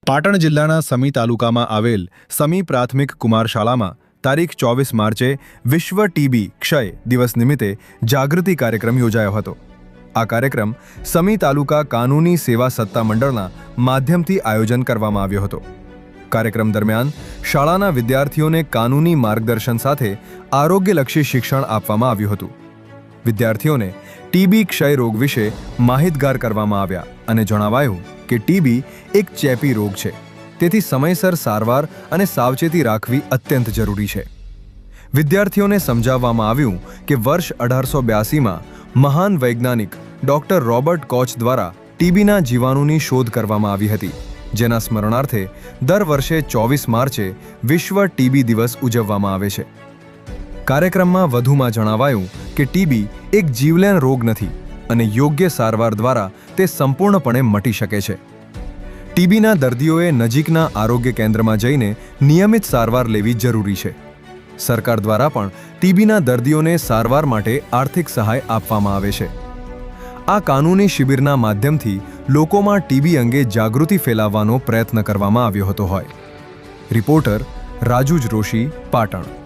પાટણ જિલ્લાના સમી તાલુકામાં આવેલ સમી પ્રાથમિક કુમાર શાળામાં તારીખ 24 માર્ચે વિશ્વ ટીબી ક્ષય દિવસ નિમિત્તે જાગૃતિ કાર્યક્રમ યોજાયો હતો। આ કાર્યક્રમ સમી તાલુકા કાનૂની સેવા સત્તા મંડળના માધ્યમથી આયોજન કરવામાં આવ્યો હતો। કાર્યક્રમ દરમિયાન શાળાના વિદ્યાર્થીઓને કાનૂની માર્ગદર્શન સાથે આરોગ્યલક્ષી શિક્ષણ આપવામાં આવ્યું હતું। વિદ્યાર્થીઓને ટીબી ક્ષય રોગ વિશે માહિતગાર કરવામાં આવ્યા અને જણાવાયું કે ટીબી એક ચેપી રોગ છે, તેથી સમયસર સારવાર અને સાવચેતી રાખવી અત્યંત જરૂરી છે। વિદ્યાર્થીઓને સમજાવવામાં આવ્યું કે વર્ષ 1882માં મહાન વૈજ્ઞાનિક ડૉક્ટર રોબર્ટ કોચ દ્વારા ટીબીના જીવાણુની શોધ કરવામાં આવી હતી, જેના સ્મરણાર્થે દર વર્ષે 24 માર્ચે વિશ્વ ટીબી દિવસ ઉજવવામાં આવે છે। કાર્યક્રમમાં વધુમાં જણાવાયું કે ટીબી એક જીવલેણ રોગ નથી અને યોગ્ય સારવાર દ્વારા તે સંપૂર્ણપણે મટી શકે છે। ટીબીના દર્દીઓએ નજીકના આરોગ્ય કેન્દ્રમાં જઈને નિયમિત સારવાર લેવી જરૂરી છે। સરકાર દ્વારા પણ ટીબીના દર્દીઓને સારવાર માટે આર્થિક સહાય આપવામાં આવે છે। આ કાનૂની શિબિરના માધ્યમથી લોકોમાં ટીબી અંગે જાગૃતિ ફેલાવવાનો પ્રયત્ન કરવામાં આવ્યો હતો। રિપોર્ટર રાજુ જોશી, પાટણ।